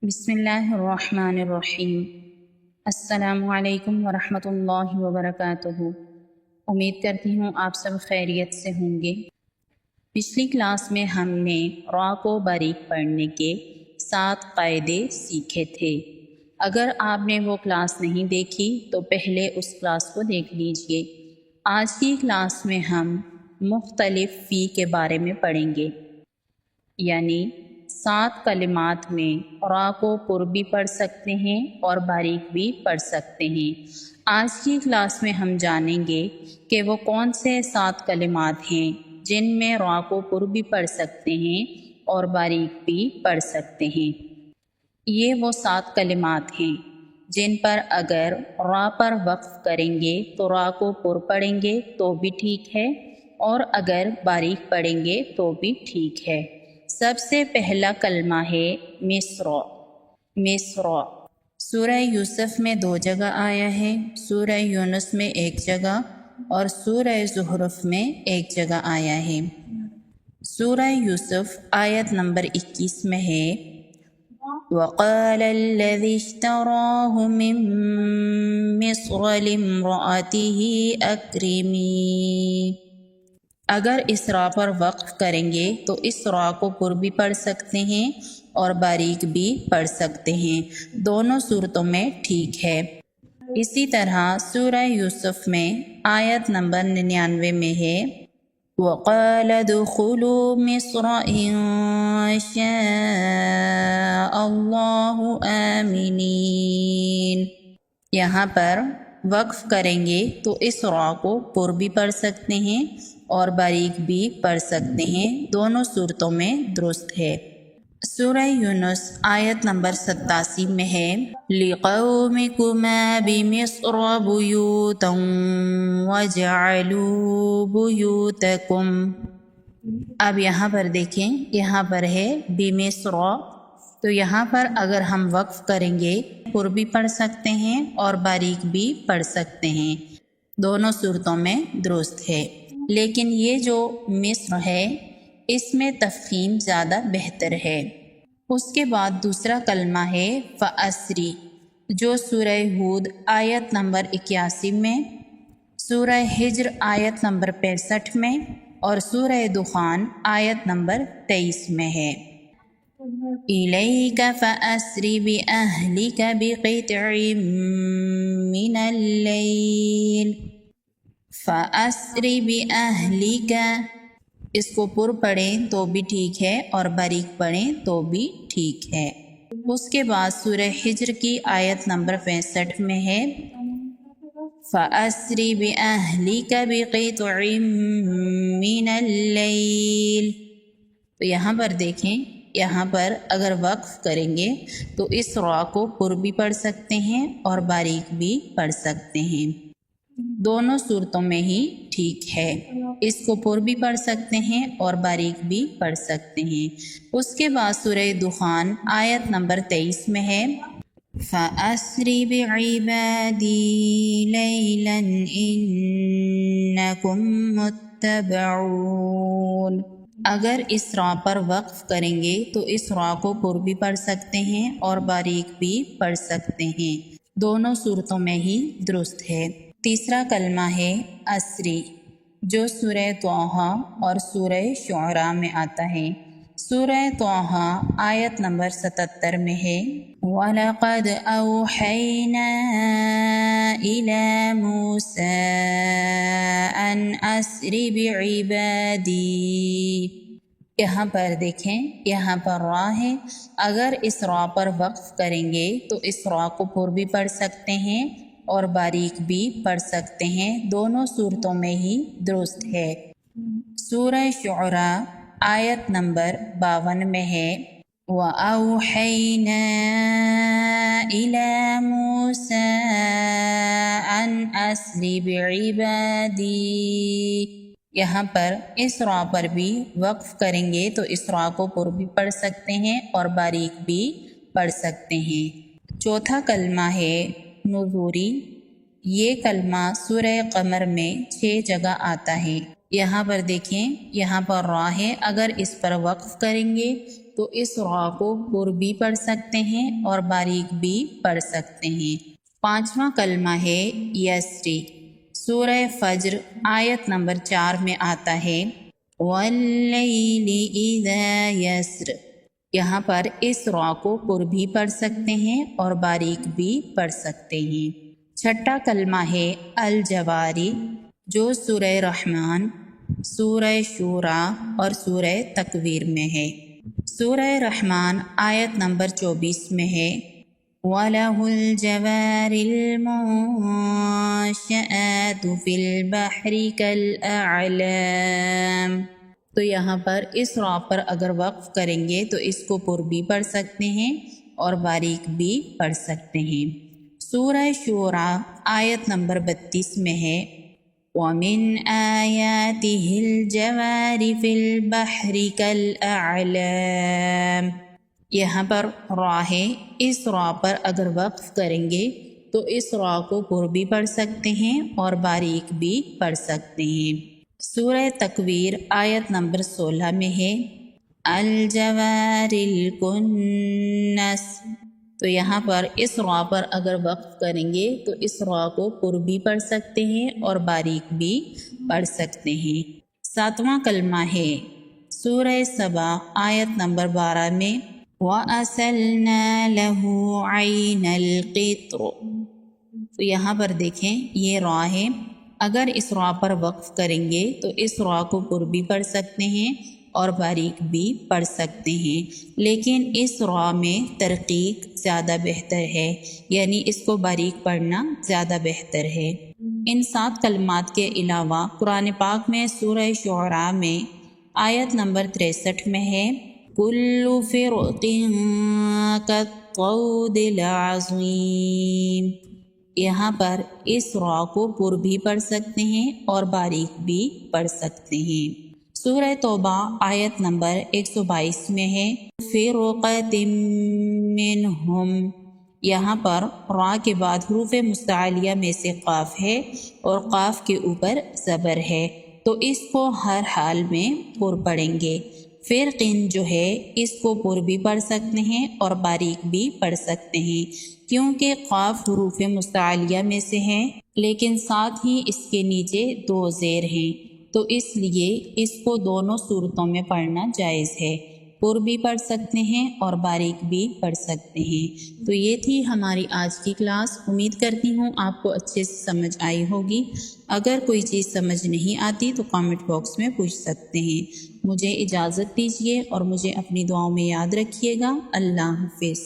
بسم اللہ الرحمن الرحیم۔ السلام علیکم ورحمۃ اللہ وبرکاتہ۔ امید کرتی ہوں آپ سب خیریت سے ہوں گے۔ پچھلی کلاس میں ہم نے را کو باریک پڑھنے کے 7 قاعدے سیکھے تھے۔ اگر آپ نے وہ کلاس نہیں دیکھی تو پہلے اس کلاس کو دیکھ لیجئے۔ آج کی کلاس میں ہم مختلف فی کے بارے میں پڑھیں گے، یعنی 7 کلمات میں را کو پر بھی پڑھ سکتے ہیں اور باریک بھی پڑھ سکتے ہیں۔ آج کی کلاس میں ہم جانیں گے کہ وہ کون سے 7 کلمات ہیں جن میں را کو پر بھی پڑھ سکتے ہیں اور باریک بھی پڑھ سکتے ہیں۔ یہ وہ 7 کلمات ہیں جن پر اگر را پر وقف کریں گے تو را کو پر پڑھیں گے تو بھی ٹھیک ہے، اور اگر باریک پڑھیں گے تو بھی ٹھیک ہے۔ سب سے پہلا کلمہ ہے مصر۔ مصر سورہ یوسف میں 2 جگہ آیا ہے، سورہ یونس میں 1 جگہ اور سورہ زخرف میں 1 جگہ آیا ہے۔ سورہ یوسف آیت نمبر 21 میں ہے وَقَالَ الَّذِي اشْتَرَاهُ مِن مِّصْرَ لِامْرَأَتِهِ أَكْرِمِي۔ اگر اس را پر وقف کریں گے تو اس را کو پر بھی پڑھ سکتے ہیں اور باریک بھی پڑھ سکتے ہیں، دونوں صورتوں میں ٹھیک ہے۔ اسی طرح سورہ یوسف میں آیت نمبر 99 میں ہے وَقَالَ ادْخُلُوا مِصْرَ إِن شَاءَ اللَّهُ آمِنِينَ۔ یہاں پر وقف کریں گے تو اس را کو پر بھی پڑھ سکتے ہیں اور باریک بھی پڑھ سکتے ہیں، دونوں صورتوں میں درست ہے۔ سورہ یونس آیت نمبر 87 میں ہے لِقَوْمِكُمَا بِمِصْرَ بُيُوتًا وَاجْعَلُوا بُيُوتَكُمْ۔ اب یہاں پر دیکھیں، یہاں پر ہے بِمِصْرَ، تو یہاں پر اگر ہم وقف کریں گے پر بھی پڑھ سکتے ہیں اور باریک بھی پڑھ سکتے ہیں، دونوں صورتوں میں درست ہے۔ لیکن یہ جو مصر ہے اس میں تفخیم زیادہ بہتر ہے۔ اس کے بعد دوسرا کلمہ ہے فَأَسْرِ، جو سورہ ہود آیت نمبر 81 میں، سورہ ہجر آیت نمبر 65 میں اور سورہ دخان آیت نمبر 23 میں ہے۔ إِلَيْكَ فَأَسْرِ بِأَهْلِكَ بِقِطْعٍ مِّنَ اللَّيْلِ۔ فَأَسْرِ بِأَهْلِكَ، اس کو پر پڑھیں تو بھی ٹھیک ہے اور باریک پڑھیں تو بھی ٹھیک ہے۔ اس کے بعد سورہ ہجر کی آیت نمبر 65 میں ہے فَأَسْرِ بِأَهْلِكَ بِقِطْعٍ مِّنَ اللَّيْلِ۔ تو یہاں پر دیکھیں، یہاں پر اگر وقف کریں گے تو اس را کو پر بھی پڑھ سکتے ہیں اور باریک بھی پڑھ سکتے ہیں، دونوں صورتوں میں ہی ٹھیک ہے۔ اس کو پر بھی پڑھ سکتے ہیں اور باریک بھی پڑھ سکتے ہیں۔ اس کے بعد سورہ دخان آیت نمبر 23 میں ہے فَأَسْرِ بِعِبَادِي لَيْلًا إِنَّكُمْ مُتَّبَعُونَ۔ اگر اس را پر وقف کریں گے تو اس را کو پر بھی پڑھ سکتے ہیں اور باریک بھی پڑھ سکتے ہیں، دونوں صورتوں میں ہی درست ہے۔ تیسرا کلمہ ہے اسری، جو سورہ طٰہٰ اور سورہ شعراء میں آتا ہے۔ سورہ طٰہٰ آیت نمبر 77 میں ہے وَلَقَدْ أَوْحَيْنَا إِلَى مُوسَىٰ أَنْ أَسْرِ بِعِبَادِي۔ یہاں پر دیکھیں، یہاں پر را ہے، اگر اس را پر وقف کریں گے تو اس را کو پر بھی پڑھ سکتے ہیں اور باریک بھی پڑھ سکتے ہیں، دونوں صورتوں میں ہی درست ہے۔ سورہ شعراء آیت نمبر 52 میں ہے وَأَوْحَيْنَا إِلَى مُوسَىٰ أَنْ أَسْرِ بِعِبَادِي۔ یہاں پر اس را پر بھی وقف کریں گے تو اس را کو پر بھی پڑھ سکتے ہیں اور باریک بھی پڑھ سکتے ہیں۔ چوتھا کلمہ ہے نظوری، یہ کلمہ سورہ قمر میں 6 جگہ آتا ہے۔ یہاں پر دیکھیں، یہاں پر را ہے، اگر اس پر وقف کریں گے تو اس را کو پر بھی پڑھ سکتے ہیں اور باریک بھی پڑھ سکتے ہیں۔ پانچواں کلمہ ہے یسری۔ سورہ فجر آیت نمبر 4 میں آتا ہے وَاللَّيْلِ إِذَا یسر۔ یہاں پر اس را کو پر بھی پڑھ سکتے ہیں اور باریک بھی پڑھ سکتے ہیں۔ چھٹا کلمہ ہے الجواری، جو سورہ رحمان، سورہ شورا اور سورہ تکویر میں ہے۔ سورہ رحمان آیت نمبر 24 میں ہے وَلَهُ الْجَوَارِ الْمُنشَآتُ فِي الْبَحْرِ كَالْأَعْلَامِ۔ تو یہاں پر اس را پر اگر وقف کریں گے تو اس کو پر بھی پڑھ سکتے ہیں اور باریک بھی پڑھ سکتے ہیں۔ سورہ شورا آیت نمبر 32 میں ہے وَمِنْ آيَاتِهِ الْجَوَارِ فِي الْبَحْرِ كَالْأَعْلَامِ۔ یہاں پر را ہے، اس را پر اگر وقف کریں گے تو اس را کو پر بھی پڑھ سکتے ہیں اور باریک بھی پڑھ سکتے ہیں۔ سورہ تکویر آیت نمبر 16 میں ہے الجوار الکنس۔ تو یہاں پر اس را پر اگر وقف کریں گے تو اس را کو پر بھی پڑھ سکتے ہیں اور باریک بھی پڑھ سکتے ہیں۔ ساتواں کلمہ ہے سورہ سبا آیت نمبر 12 میں وَأَسَلْنَا لَهُ عَيْنَ الْقِطْرِ۔ تو یہاں پر دیکھیں یہ را ہے، اگر اس را پر وقف کریں گے تو اس را کو پر بھی پڑھ سکتے ہیں اور باریک بھی پڑھ سکتے ہیں، لیکن اس را میں ترقیق زیادہ بہتر ہے، یعنی اس کو باریک پڑھنا زیادہ بہتر ہے۔ ان 7 کلمات کے علاوہ قرآن پاک میں سورہ شعراء میں آیت نمبر 63 میں ہے کل فرق کالطود العظیم۔ یہاں پر اس را کو پر بھی پڑھ سکتے ہیں اور باریک بھی پڑھ سکتے ہیں۔ سورہ توبہ آیت نمبر 122 میں ہے فرقۃ منہم۔ یہاں پر را کے بعد حروف مستعلیہ میں سے قاف ہے اور قاف کے اوپر زبر ہے، تو اس کو ہر حال میں پر پڑھیں گے۔ فرقین جو ہے اس کو پر بھی پڑھ سکتے ہیں اور باریک بھی پڑھ سکتے ہیں، کیونکہ قاف حروف مستعلیہ میں سے ہیں، لیکن ساتھ ہی اس کے نیچے 2 زیر ہیں، تو اس لیے اس کو دونوں صورتوں میں پڑھنا جائز ہے، پر بھی پڑھ سکتے ہیں اور باریک بھی پڑھ سکتے ہیں۔ تو یہ تھی ہماری آج کی کلاس، امید کرتی ہوں آپ کو اچھے سے سمجھ آئی ہوگی۔ اگر کوئی چیز سمجھ نہیں آتی تو کامنٹ باکس میں پوچھ سکتے ہیں۔ مجھے اجازت دیجیے اور مجھے اپنی دعاؤں میں یاد رکھیے گا۔ اللہ حافظ۔